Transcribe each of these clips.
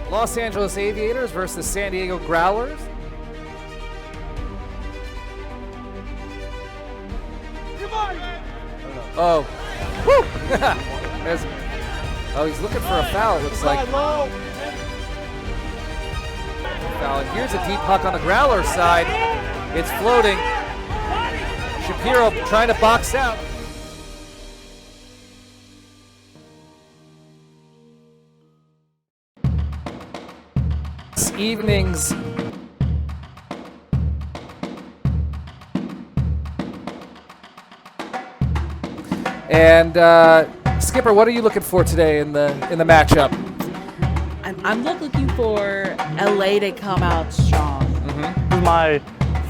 Los Angeles Aviators versus the San Diego Growlers. Oh, woo! Oh, he's looking for a foul, it looks like. Foul. And here's a deep puck on the Growler side. It's floating. Shapiro trying to box out. This evening's and Skipper, what are you looking for today in the matchup? I'm looking for LA to come out strong. Mm-hmm. This is my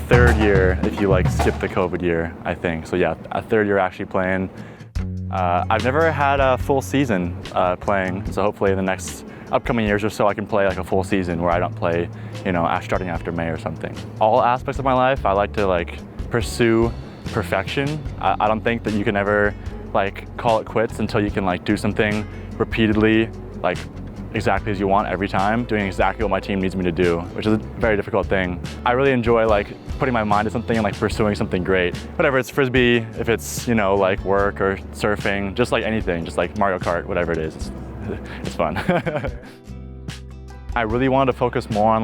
third year, if you like skip the COVID year, I think. So yeah, a third year actually playing. I've never had a full season playing, so hopefully in the next upcoming years or so I can play like a full season where I don't play, starting after May or something. All aspects of my life, I like to pursue perfection. I don't think that you can ever call it quits until you can do something repeatedly, exactly as you want every time, doing exactly what my team needs me to do, which is a very difficult thing. I really enjoy putting my mind to something and pursuing something great. Whatever, it's frisbee, if it's work or surfing, just anything, just Mario Kart, whatever it is, it's fun. I really wanted to focus more on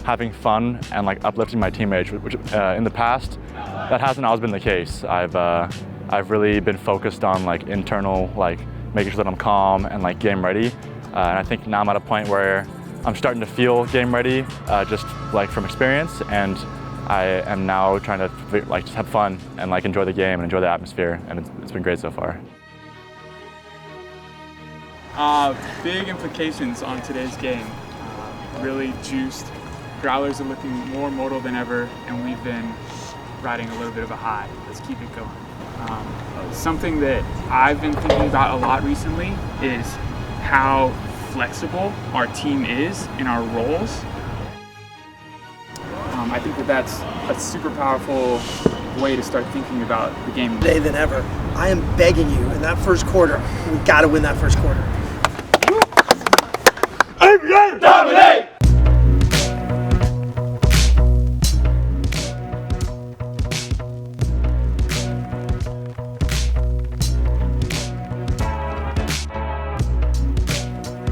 having fun and uplifting my teammates, which in the past that hasn't always been the case. I've really been focused on internal, making sure that I'm calm and game ready. And I think now I'm at a point where I'm starting to feel game ready, just from experience, and I am now trying to just have fun and enjoy the game and enjoy the atmosphere, and it's been great so far. Big implications on today's game. Really juiced. Growlers are looking more mortal than ever, and we've been riding a little bit of a high. Let's keep it going. Something that I've been thinking about a lot recently is how flexible our team is in our roles. I think that's a super powerful way to start thinking about the game. Today than ever. I am begging you, in that first quarter, we got to win that first quarter. Dominate!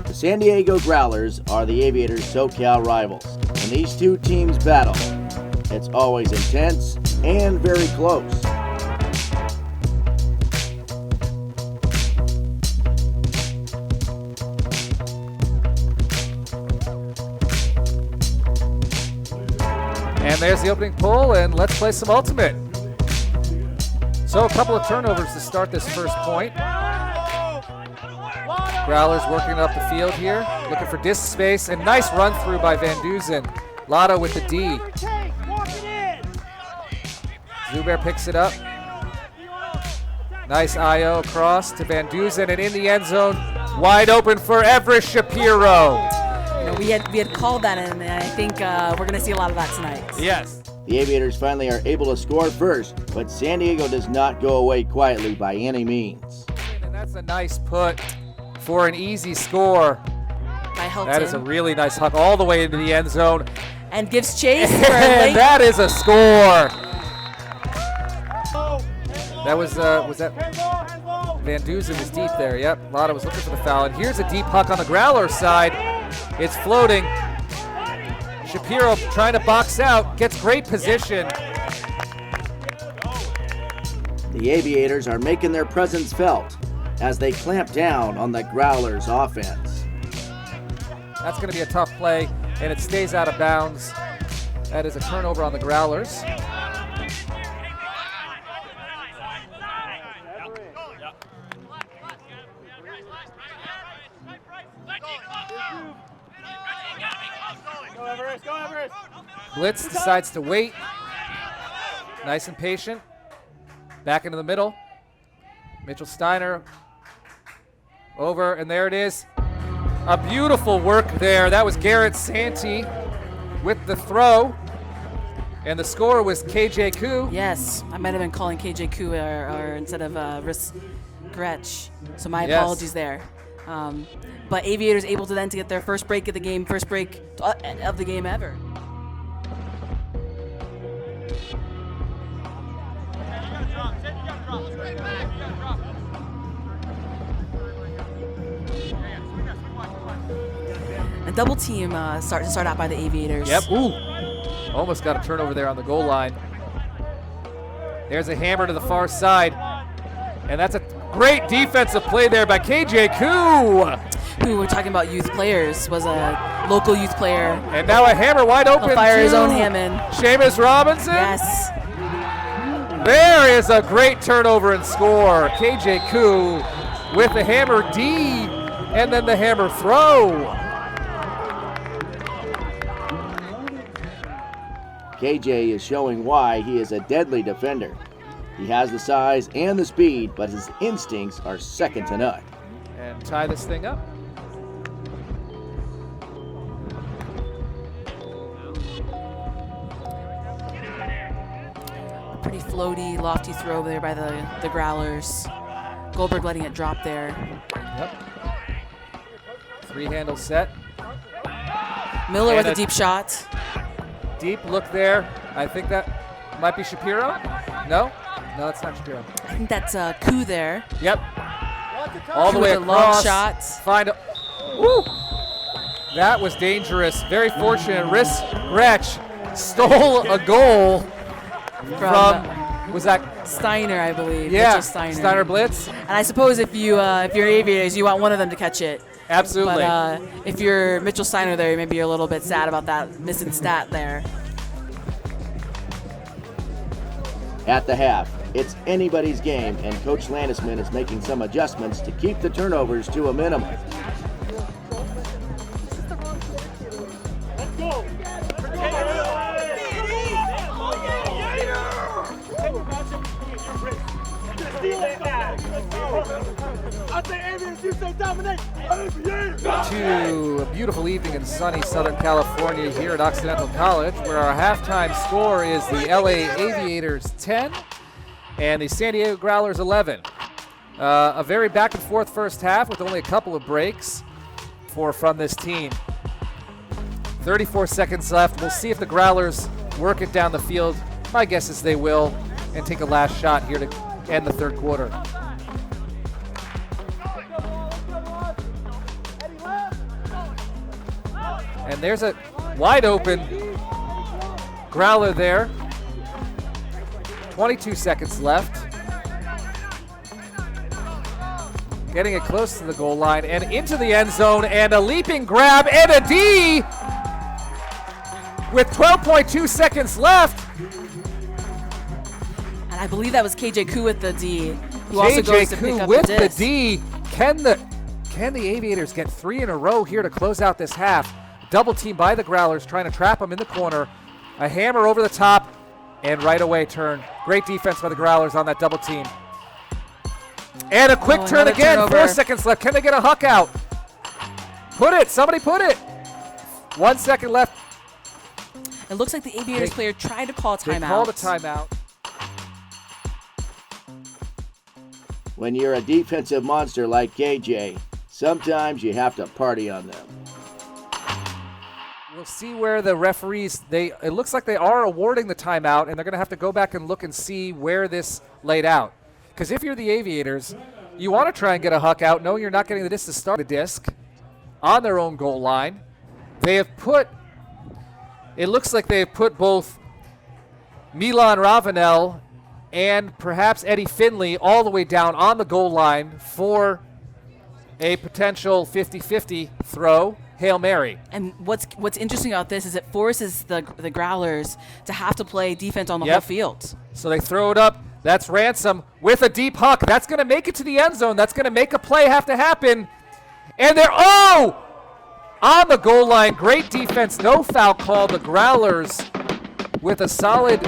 The San Diego Growlers are the Aviators' SoCal rivals. When these two teams battle, it's always intense and very close. And there's the opening pull, and let's play some ultimate. So a couple of turnovers to start this first point. Growlers working up the field here, looking for disc space, and nice run through by Van Duzen. Lotto with the D. Zubair picks it up. Nice IO across to Van Duzen, and in the end zone, wide open for Everest Shapiro. We had called that, and I think we're going to see a lot of that tonight. Yes. The Aviators finally are able to score first, but San Diego does not go away quietly by any means. And that's a nice put for an easy score. By Hilton. That is a really nice huck all the way into the end zone. And gives chase for And that is a score. That was that Van Duzen was deep there. Yep, Lotto was looking for the foul. And here's a deep puck on the Growler side. It's floating. Shapiro trying to box out, gets great position. The Aviators are making their presence felt as they clamp down on the Growlers' offense. That's going to be a tough play, and it stays out of bounds. That is a turnover on the Growlers. Blitz decides to wait. Nice and patient. Back into the middle. Mitchell Steiner over, and there it is. A beautiful work there. That was Garrett Santee with the throw. And the score was KJ Koo. Yes, I might have been calling KJ Koo or instead of Riss Gretsch. So my apologies there. But Aviators able to then to get their first break of the game, first break of the game ever. A double team start out by the Aviators. Yep. Ooh. Almost got a turnover there on the goal line. There's a hammer to the far side. And that's a great defensive play there by KJ Koo. Who we're talking about youth players, was a local youth player. And now a hammer wide open. He'll fire to his own Hammond. Seamus Robinson. Yes. There is a great turnover and score. KJ Koo with the hammer D and then the hammer throw. KJ is showing why he is a deadly defender. He has the size and the speed, but his instincts are second to none. And tie this thing up. A pretty floaty, lofty throw there by the Growlers. Goldberg letting it drop there. Yep. Three-handle set. Miller And with a deep shot. Deep look there. I think that might be Shapiro. No? No, that's not Shapiro. I think that's Koo there. Yep. All the Koo way with a long across. shot. Find a. Woo! That was dangerous. Very fortunate. Gretsch stole a goal from was that Steiner, I believe. yeah, Mitchell Steiner Blitz. And I suppose if you're Aviators, you want one of them to catch it. Absolutely. But if you're Mitchell Steiner there, maybe you're a little bit sad about that missing stat there. At the half, it's anybody's game, and Coach Landisman is making some adjustments to keep the turnovers to a minimum. To a beautiful evening in sunny Southern California here at Occidental College, where our halftime score is the LA Aviators 10 and the San Diego Growlers 11. A very back and forth first half with only a couple of breaks from this team. 34 seconds left. We'll see if the Growlers work it down the field. My guess is they will, and take a last shot here to end the third quarter. And there's a wide open Growler there. 22 seconds left. Getting it close to the goal line and into the end zone, and a leaping grab and a D with 12.2 seconds left. And I believe that was KJ Koo with the D, who also goes to pick up with the disc. the D. Can the Aviators get three in a row here to close out this half? Double team by the Growlers, trying to trap them in the corner. A hammer over the top, and right away turn. Great defense by the Growlers on that double team. And a quick turn again. Turnover. 4 seconds left. Can they get a huck out? Put it. Somebody put it. 1 second left. It looks like the Aviators player tried to call a timeout. They called a timeout. When you're a defensive monster like KJ, sometimes you have to party on them. We'll see where the referees, it looks like they are awarding the timeout, and they're going to have to go back and look and see where this laid out. Because if you're the Aviators, you want to try and get a huck out, knowing you're not getting the disc to start the disc on their own goal line. It looks like they have put both Milan Ravenel and perhaps Eddie Finley all the way down on the goal line for a potential 50-50 throw. Hail Mary. And what's interesting about this is it forces the Growlers to have to play defense on the whole field. So they throw it up. That's Ransom with a deep huck. That's going to make it to the end zone. That's going to make a play have to happen. And they're, on the goal line. Great defense. No foul call. The Growlers with a solid.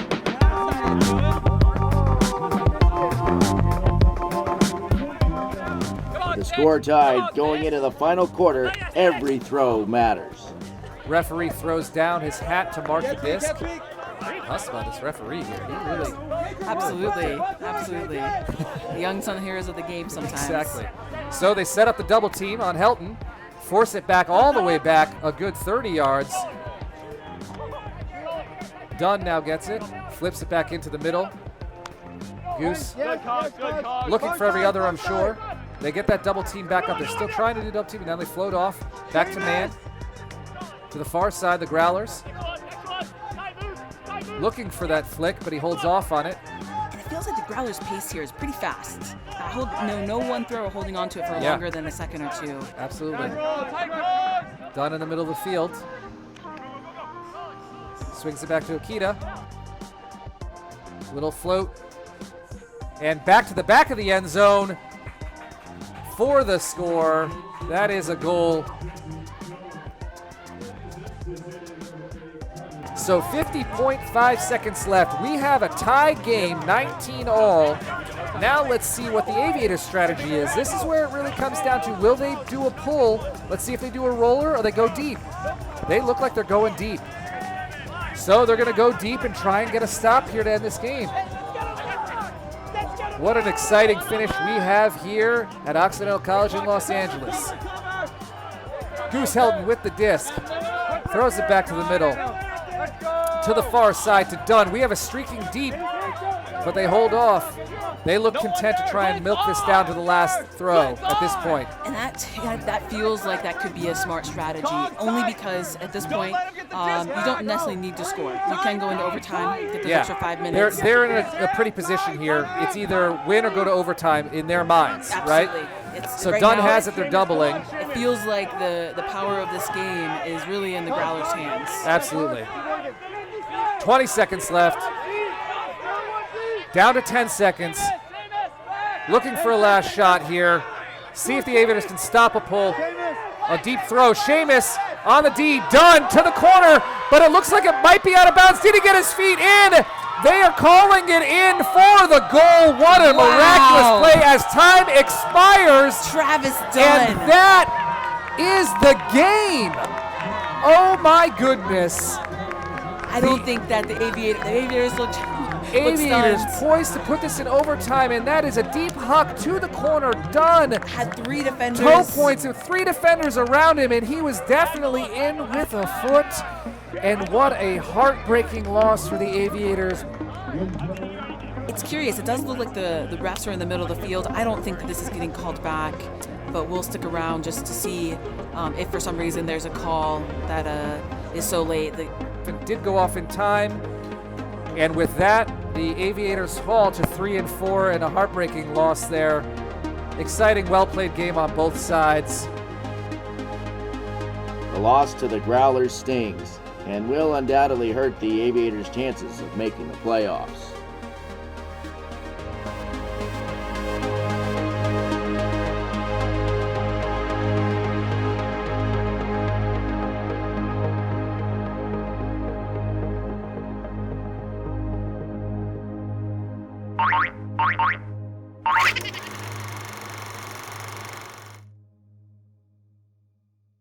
The score tied going into the final quarter. Every throw matters. Referee throws down his hat to mark the disc. Huss about this referee here. He really Absolutely. The young son heroes of the game sometimes. exactly. So they set up the double team on Helton, force it back all the way back, a good 30 yards. Dunn now gets it, flips it back into the middle. Goose looking for every other, I'm sure. They get that double team back up. They're still trying to do double team, and now they float off. Back to man. To the far side, the Growlers. Looking for that flick, but he holds off on it. And it feels like the Growlers' pace here is pretty fast. No one thrower holding on to it for Yeah. longer than a second or two. Absolutely. Dunn in the middle of the field. Swings it back to Akita. Little float. And back to the back of the end zone for the score. That is a goal. So 50.5 seconds left. We have a tie game, 19 all. Now let's see what the Aviators' strategy is. This is where it really comes down to, will they do a pull? Let's see if they do a roller or they go deep. They look like they're going deep. So they're going to go deep and try and get a stop here to end this game. What an exciting finish we have here at Occidental College in Los Angeles. Goose Helton with the disc. Throws it back to the middle. To the far side to Dunn. We have a streaking deep, but they hold off. They look content to try and milk this down to the last throw at this point. And that feels like that could be a smart strategy, only because at this point, you don't necessarily need to score. You can go into overtime, get those extra 5 minutes. They're in a pretty position here. It's either win or go to overtime in their minds, Absolutely. right? It's, So right Dunn now, has it, they're doubling. It feels like the power of this game is really in the Growlers' hands. Absolutely. 20 seconds left. Down to 10 seconds. Looking for a last shot here. See if the Aviators can stop a pull. A deep throw. Seamus on the D. Dunn to the corner, but it looks like it might be out of bounds. Did he get his feet in? They are calling it in for the goal. What a miraculous play as time expires. Travis Dunn. And that is the game. Oh my goodness. I don't think that the Aviators looked Aviators stunned. poised to put this in overtime, and that is a deep huck to the corner. Dunn Had 3 defenders. toe points and 3 defenders around him, and he was definitely in with a foot. And what a heartbreaking loss for the Aviators. It's curious. It does look like the refs are in the middle of the field. I don't think that this is getting called back, but we'll stick around just to see if for some reason there's a call that is so late. It did go off in time, and with that, the Aviators fall to 3-4 and a heartbreaking loss there. Exciting, well-played game on both sides. The loss to the Growlers stings and will undoubtedly hurt the Aviators' chances of making the playoffs.